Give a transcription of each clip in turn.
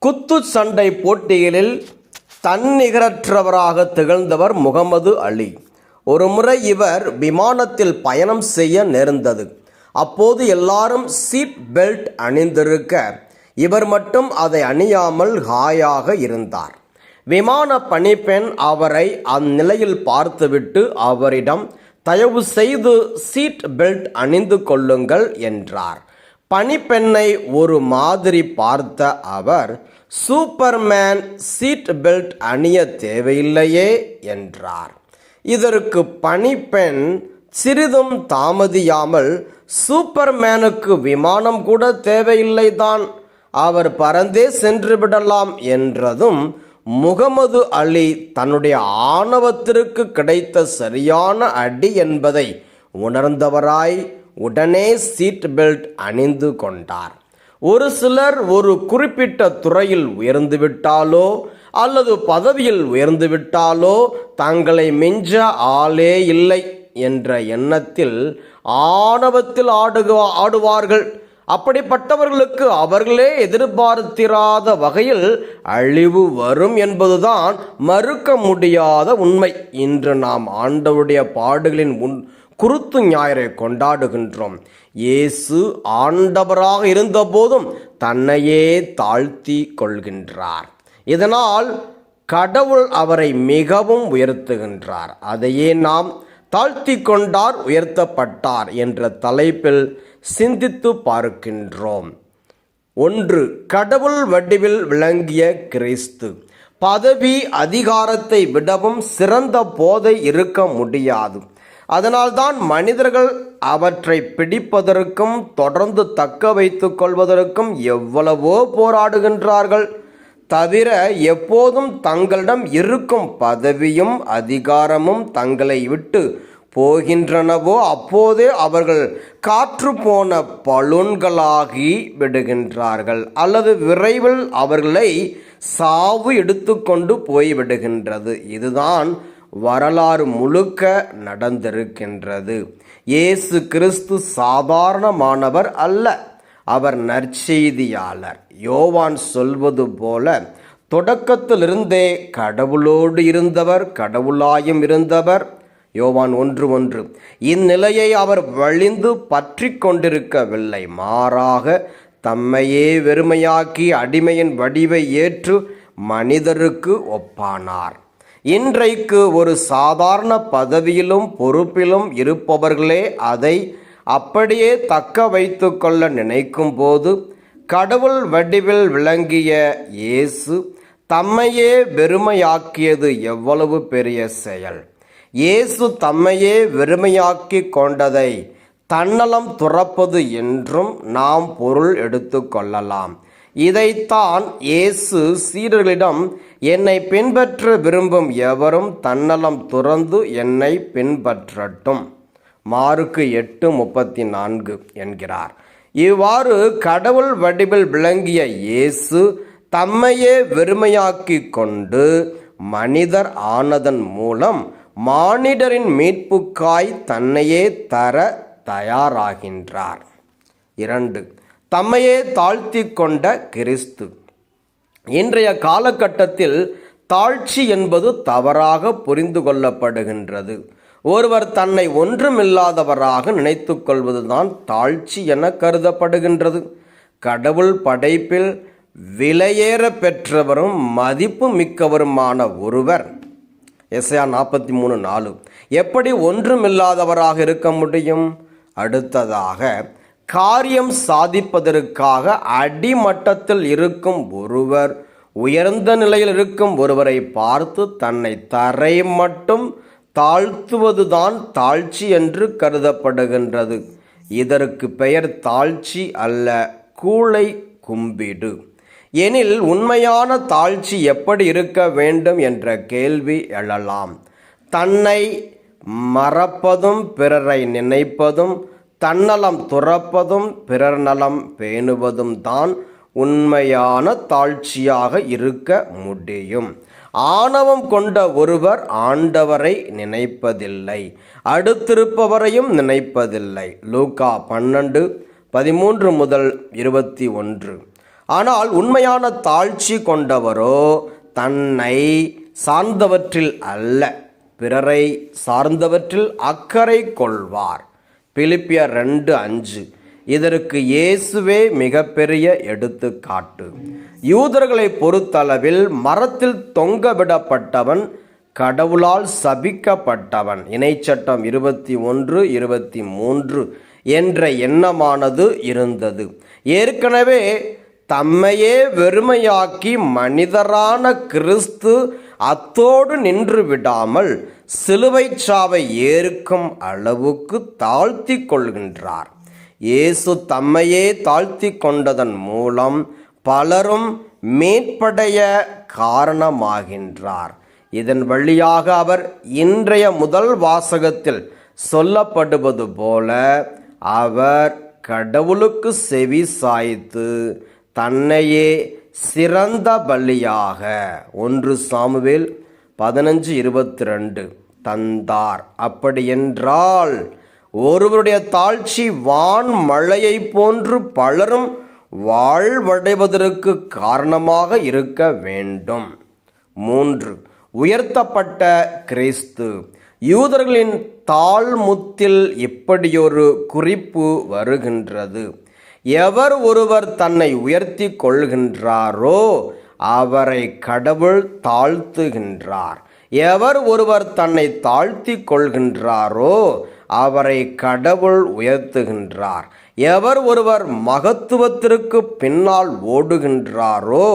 குத்து சண்டை போட்டிகளில் தன்னிகரற்றவராக திகழ்ந்தவர் முகமது அலி. ஒருமுறை இவர் விமானத்தில் பயணம் செய்ய நேர்ந்தது. அப்போது எல்லாரும் சீட் பெல்ட் அணிந்திருக்க இவர் மட்டும் அதை அணியாமல் ஹாயாக இருந்தார். விமான பணிப்பெண் அவரை அந்நிலையில் பார்த்துவிட்டு அவரிடம், தயவு செய்து சீட் பெல்ட் அணிந்து கொள்ளுங்கள் என்றார். பணிப்பெண்ணை ஒரு மாதிரி பார்த்த அவர், சூப்பர்மேன் சீட் பெல்ட் அணிய தேவையில்லையே என்றார். இதற்கு பணிப்பெண் சிறிதும் தாமதியாமல், சூப்பர்மேனுக்கு விமானம் கூட தேவையில்லைதான், அவர் பறந்தே சென்று விடலாம் என்றதும் முகமது அலி தன்னுடைய ஆணவத்திற்கு கிடைத்த சரியான அடி என்பதை உணர்ந்தவராய் உடனே சீட் பெல்ட் அணிந்து கொண்டார். ஒரு சிலர் ஒரு குறிப்பிட்ட துறையில் உயர்ந்துவிட்டாலோ அல்லது பதவியில் உயர்ந்துவிட்டாலோ தங்களை மிஞ்ச ஆளே இல்லை என்ற எண்ணத்தில் ஆணவத்தில் ஆடுவார்கள். அப்படிப்பட்டவர்களுக்கு அவர்களே எதிர்பார்த்திராத வகையில் அழிவு வரும் என்பதுதான் மறுக்க முடியாத உண்மை. இன்று நாம் ஆண்டவருடைய பாடுகளின் குருத்து ஞாயிறை கொண்டாடுகின்றோம். இயேசு ஆண்டவராக இருந்தபோதும் தன்னையே தாழ்த்தி கொள்கின்றார். இதனால் கடவுள் அவரை மிகவும் உயர்த்துகின்றார். அதையே நாம் தாழ்த்தி கொண்டார், உயர்த்தப்பட்டார் என்ற தலைப்பில் சிந்தித்து பார்க்கின்றோம். 1. கடவுள் வடிவில் விளங்கிய கிறிஸ்து. பதவி அதிகாரத்தை விடவும் சிறந்த போதை இருக்க முடியாது. அதனால்தான் மனிதர்கள் அவற்றை பிடிப்பதற்கும் தொடர்ந்து தக்க வைத்து கொள்வதற்கும் எவ்வளவோ போராடுகின்றார்கள். தவிர எப்போதும் தங்களிடம் இருக்கும் பதவியும் அதிகாரமும் தங்களை விட்டு போகின்றனவோ அப்போதே அவர்கள் காற்று போன பலூன்களாகி விடுகின்றார்கள், அல்லது விரைவில் அவர்களை சாவு எடுத்துக்கொண்டு போய்விடுகின்றது. இதுதான் வரலாறு முழுக்க நடந்திருக்கின்றது. இயேசு கிறிஸ்து சாதாரணமானவர் அல்ல, அவர் நற்செய்தியாளர். யோவான் சொல்வது போல, தொடக்கத்திலிருந்தே கடவுளோடு இருந்தவர், கடவுளாயும் இருந்தவர். யோவான் 1:1. இந்நிலையை அவர் வலிந்து பற்றி கொண்டிருக்கவில்லை, மாறாக தம்மையே வெறுமையாக்கி அடிமையின் வடிவை ஏற்று மனிதருக்கு ஒப்பானார். இன்றைக்கு ஒரு சாதாரண பதவியிலும் பொறுப்பிலும் இருப்பவர்களே அதை அப்படியே தக்க வைத்து கொள்ள நினைக்கும் போது, கடவுள் வடிவில் விளங்கிய இயேசு தம்மையே வெறுமையாக்கியது எவ்வளவு பெரிய செயல்! இயேசு தம்மையே வெறுமையாக்கி கொண்டதை தன்னலம் துறப்பது என்றும் நாம் பொருள் எடுத்து கொள்ளலாம். இதைத்தான் இயேசு சீடர்களிடம், என்னை பின்பற்ற விரும்பும் எவரும் தன்னலம் துறந்து என்னை பின்பற்றட்டும், மாற்கு 8:34 என்கிறார். இவ்வாறு கடவுள் வடிவில் விளங்கிய இயேசு தம்மையே வெறுமையாக்கி கொண்டு மனிதர் ஆனதன் மூலம் மானிடரின் மீட்புக்காய் தன்னையே தர தயாராகின்றார். 2. தம்மையே தாழ்த்தி கொண்ட கிறிஸ்து. இன்றைய காலகட்டத்தில் தாழ்ச்சி என்பது தவறாக புரிந்து கொள்ளப்படுகின்றது. ஒருவர் தன்னை ஒன்றுமில்லாதவராக நினைத்து கொள்வதுதான் தாழ்ச்சி என கருதப்படுகின்றது. கடவுள் படைப்பில் விலையேற பெற்றவரும் மதிப்பு மிக்கவருமான ஒருவர், எசாயா 43:4, எப்படி ஒன்றுமில்லாதவராக இருக்க முடியும்? அடுத்ததாக, காரியம் சாதிப்பதற்காக அடிமட்டத்தில் இருக்கும் ஒருவர் உயர்ந்த நிலையில் இருக்கும் ஒருவரை பார்த்து தன்னை தரை மட்டும் தாழ்த்துவதுதான் தாழ்ச்சி என்று கருதப்படுகின்றது. இதற்கு பெயர் தாழ்ச்சி அல்ல, கூளை கும்பிடு. எனில் உண்மையான தாழ்ச்சி எப்படி இருக்க வேண்டும் என்ற கேள்வி எழலாம். தன்னை மறப்பதும் பிறரை நினைப்பதும் தன்னலம் துறப்பதும் பிறர் நலம் பேணுவதும் தான் உண்மையான தாழ்ச்சியாக இருக்க முடியும். ஆணவம் கொண்ட ஒருவர் ஆண்டவரை நினைப்பதில்லை, அடுத்திருப்பவரையும் நினைப்பதில்லை. லூக்கா 12:13-21. ஆனால் உண்மையான தாழ்ச்சி கொண்டவரோ தன்னை சார்ந்தவற்றில் அல்ல, பிறரை சார்ந்தவற்றில் அக்கறை கொள்வார். பிலிப்பியர் 2:5. இதற்கு இயேசுவே மிகப்பெரிய எடுத்துக்காட்டு. யூதர்களை பொறுத்தளவில் மரத்தில் தொங்கவிடப்பட்டவன் கடவுளால் சபிக்கப்பட்டவன். இணைச்சட்டம் 21:23 என்ற எண்ணமானது இருந்தது. ஏற்கனவே தம்மையே வெறுமையாக்கி மனிதரான கிறிஸ்து அத்தோடு நின்று விடாமல் சிலுவைச் சாவை ஏற்கும் அளவுக்கு தாழ்த்தி கொள்கின்றார். இயேசு தம்மையே தாழ்த்தி கொண்டதன் மூலம் பலரும் மேற்படைய காரணமாகின்றார். இதன் வழியாக அவர் இன்றைய முதல் வாசகத்தில் சொல்லப்படுவது போல அவர் கடவுளுக்கு செவி சாய்த்து தன்னையே சிறந்த பலியாக 1 சாமுவேல் 15:22 தந்தார். அப்படியென்றால் ஒருவருடைய தாழ்ச்சி வான் மழையை போன்று பலரும் வாழ்வடைவதற்கு காரணமாக இருக்க வேண்டும். 3. உயர்த்தப்பட்ட கிறிஸ்து. யூதர்களின் தாழ்முத்தில் இப்படியொரு குறிப்பு வருகின்றது. எவர் ஒருவர் தன்னை உயர்த்தி கொள்கின்றாரோ அவரை கடவுள் தாழ்த்துகின்றார். எவர் ஒருவர் தன்னை தாழ்த்தி கொள்கின்றாரோ அவரை கடவுள் உயர்த்துகின்றார். எவர் ஒருவர் மகத்துவத்திற்கு பின்னால் ஓடுகின்றாரோ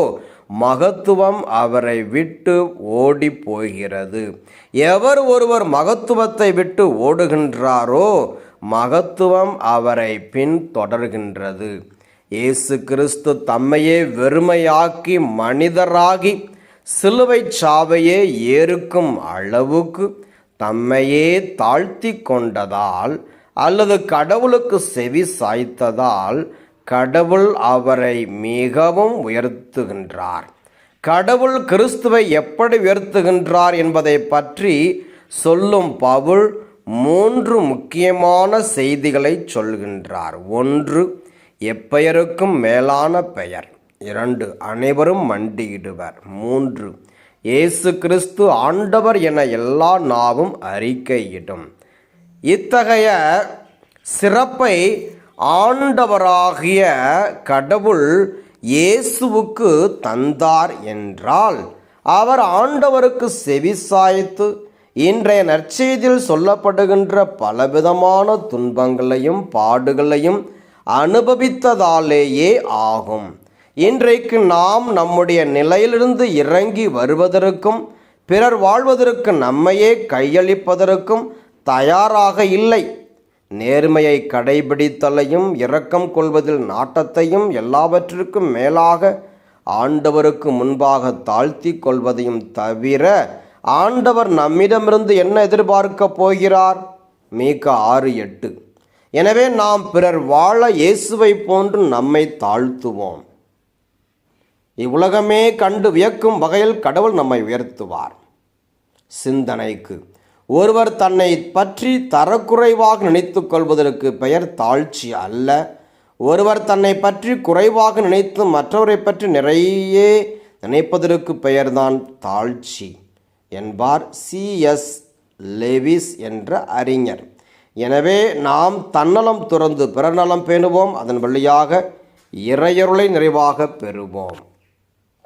மகத்துவம் அவரை விட்டு ஓடி போகிறது. எவர் ஒருவர் மகத்துவத்தை விட்டு ஓடுகின்றாரோ மகத்துவம் அவரை பின்தொடர்கின்றது. இயேசு கிறிஸ்து தம்மையே வெறுமையாக்கி மனிதராகி சிலுவைச் சாவையே ஏற்கும் அளவுக்கு தம்மையே தாழ்த்தி கொண்டதால் அல்லது கடவுளுக்கு செவி சாய்த்ததால் கடவுள் அவரை மிகவும் உயர்த்துகின்றார். கடவுள் கிறிஸ்துவை எப்படி உயர்த்துகின்றார் என்பதை பற்றி சொல்லும் பவுல் 3 முக்கியமான செய்திகளை சொல்கின்றார். 1. எப்பெயருக்கும் மேலான பெயர். 2. அனைவரும் மண்டியிடுவர். 3. இயேசு கிறிஸ்து ஆண்டவர் என எல்லா நாவும் அறிக்கையிடும். இத்தகைய சிறப்பை ஆண்டவராகிய கடவுள் இயேசுவுக்கு தந்தார் என்றால் அவர் ஆண்டவருக்கு செவிசாய்த்து இன்றைய நற்செய்தியில் சொல்லப்படுகின்ற பலவிதமான துன்பங்களையும் பாடுகளையும் அனுபவித்ததாலேயே ஆகும். இன்றைக்கு நாம் நம்முடைய நிலையிலிருந்து இறங்கி வருவதற்கும் பிறர் வாழ்வதற்கு நம்மையே கையளிப்பதற்கும் தயாராக இல்லை. நேர்மையை கடைபிடித்தலையும் இரக்கம் கொள்வதில் நாட்டத்தையும் எல்லாவற்றிற்கும் மேலாக ஆண்டவருக்கு முன்பாக தாழ்த்தி கொள்வதையும் தவிர ஆண்டவர் நம்மிடமிருந்து என்ன எதிர்பார்க்கப் போகிறார்? மீகா 6:8. எனவே நாம் பிறர் வாழ இயேசுவை போன்று நம்மை தாழ்த்துவோம். இவ்வுலகமே கண்டு வியக்கும் வகையில் கடவுள் நம்மை உயர்த்துவார். சிந்தனைக்கு, ஒருவர் தன்னை பற்றி தரக்குறைவாக நினைத்து கொள்வதற்கு பெயர் தாழ்ச்சி அல்ல. ஒருவர் தன்னை பற்றி குறைவாக நினைத்து மற்றவரை பற்றி நிறைய நினைப்பதற்கு பெயர்தான் தாழ்ச்சி என்பார் C.S. லெவிஸ் என்ற அறிஞர். எனவே நாம் தன்னலம் துறந்து பிறநலம் பேணுவோம். அதன் வழியாக இறையருளை நிறைவாக பெறுவோம்.